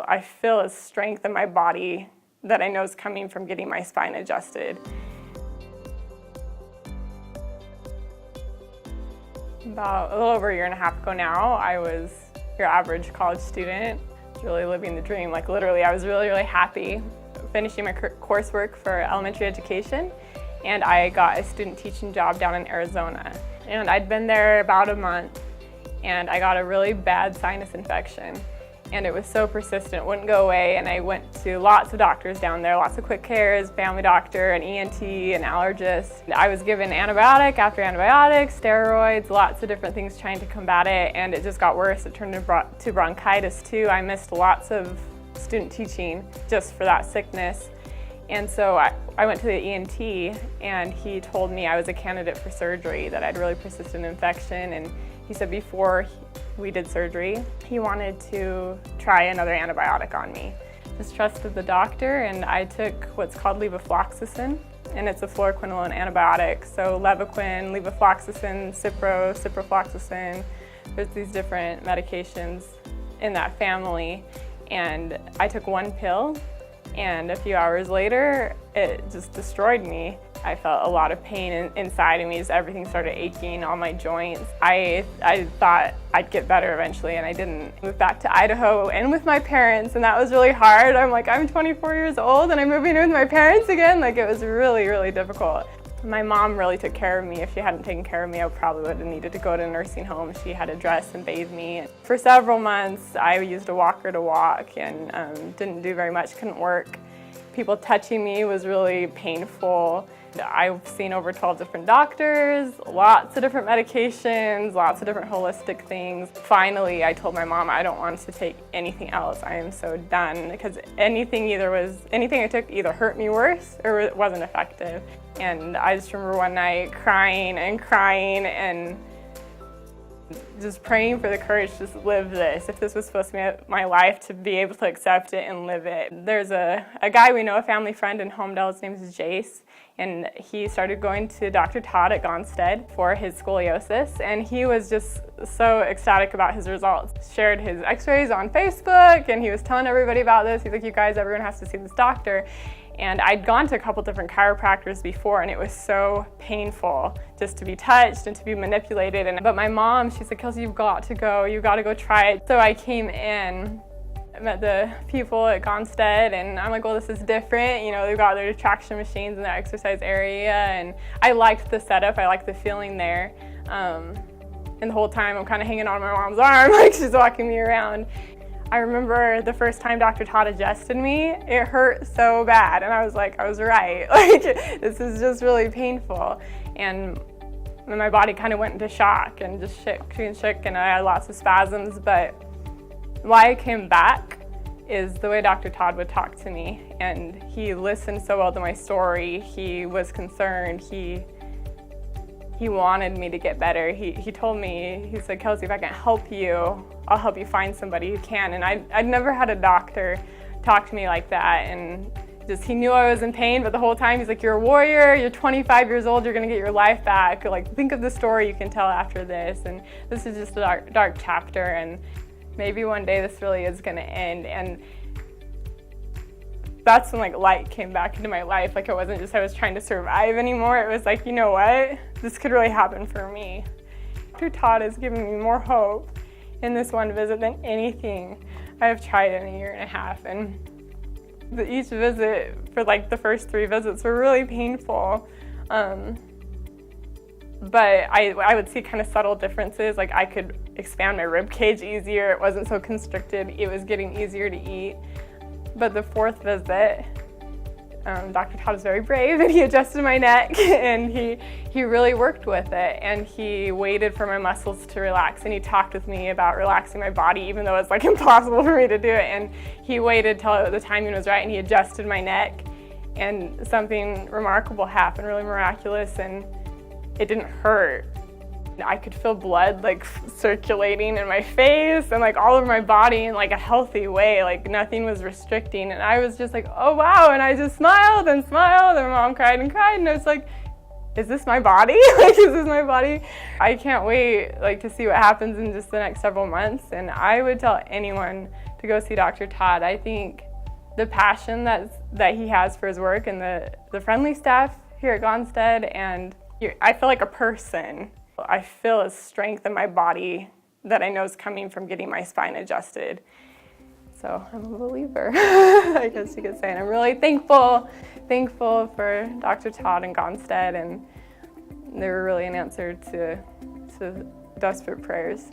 I feel a strength in my body that I know is coming from getting my spine adjusted. About a little over a year and a half ago now, I was your average college student, really living the dream. Like literally, I was really happy finishing my coursework for elementary education, and I got a student teaching job down in Arizona. And I'd been there about a month, and I got a really bad sinus infection. And it was so persistent, it wouldn't go away, and I went to lots of doctors down there, lots of quick cares, family doctor, an ENT, an allergist. I was given antibiotic after antibiotic, steroids, lots of different things trying to combat it, and it just got worse. It turned to bronchitis too. I missed lots of student teaching just for that sickness. And so I went to the ENT, and he told me I was a candidate for surgery, that I had really persistent infection, and he said before we did surgery, he wanted to try another antibiotic on me. Just trusted the doctor, and I took what's called levofloxacin, and it's a fluoroquinolone antibiotic. So Levaquin, levofloxacin, ciprofloxacin, there's these different medications in that family. And I took one pill, and a few hours later, it just destroyed me. I felt a lot of pain inside of me, just everything started aching, all my joints. I thought I'd get better eventually, and I didn't. I moved back to Idaho and with my parents, and that was really hard. I'm 24 years old, and I'm moving in with my parents again. Like, it was really difficult. My mom really took care of me. If she hadn't taken care of me, I probably would have needed to go to a nursing home. She had to dress and bathe me. For several months, I used a walker to walk and didn't do very much, couldn't work. People touching me was really painful. I've seen over 12 different doctors, lots of different medications, lots of different holistic things. Finally, I told my mom I don't want to take anything else. I am so done, because anything I took either hurt me worse or it wasn't effective. And I just remember one night crying and just praying for the courage to just live this. If this was supposed to be my life, to be able to accept it and live it. There's a guy we know, a family friend in Homedale, his name is Jace, and he started going to Dr. Todd at Gonstead for his scoliosis, and he was just so ecstatic about his results. Shared his x-rays on Facebook, and he was telling everybody about this. He's like, you guys, everyone has to see this doctor. And I'd gone to a couple different chiropractors before, and it was so painful just to be touched and to be manipulated. But my mom, she said, Kelsey, you've got to go try it. So I came in, met the people at Gonstead, and I'm like, well, this is different. You know, they've got their traction machines in their exercise area, and I liked the setup, I liked the feeling there. And the whole time I'm kind of hanging on my mom's arm, like she's walking me around. I remember the first time Dr. Todd adjusted me, it hurt so bad, and I was like, I was right. Like, this is just really painful. And my body kind of went into shock and just shook, and I had lots of spasms. But why I came back is the way Dr. Todd would talk to me, and he listened so well to my story. He was concerned. He wanted me to get better. He told me, he said, Kelsey, if I can help you, I'll help you find somebody who can. And I'd never had a doctor talk to me like that. And just, he knew I was in pain, but the whole time he's like, you're a warrior, you're 25 years old, you're gonna get your life back. Like, think of the story you can tell after this. And this is just a dark chapter, and maybe one day this really is gonna end. And that's when light came back into my life. Like, it wasn't just I was trying to survive anymore. It was like, you know what? This could really happen for me. Dr. Todd has given me more hope in this one visit than anything I have tried in a year and a half. And each visit, for the first 3 visits, were really painful. But I would see kind of subtle differences. Like, I could expand my rib cage easier. It wasn't so constricted. It was getting easier to eat. But the 4th visit, Dr. Todd was very brave, and he adjusted my neck, and he really worked with it, and he waited for my muscles to relax, and he talked with me about relaxing my body, even though it's impossible for me to do it. And he waited till the timing was right, and he adjusted my neck, and something remarkable happened, really miraculous, and it didn't hurt. I could feel blood circulating in my face and all over my body in a healthy way. Nothing was restricting, and I was just oh wow, and I just smiled, and my mom cried, and I was like, is this my body? Is this my body? I can't wait to see what happens in just the next several months, and I would tell anyone to go see Dr. Todd. I think the passion that he has for his work and the friendly staff here at Gonstead, and I feel like a person. I feel a strength in my body that I know is coming from getting my spine adjusted. So I'm a believer, I guess you could say. And I'm really thankful for Dr. Todd and Gonstead, and they were really an answer to desperate prayers.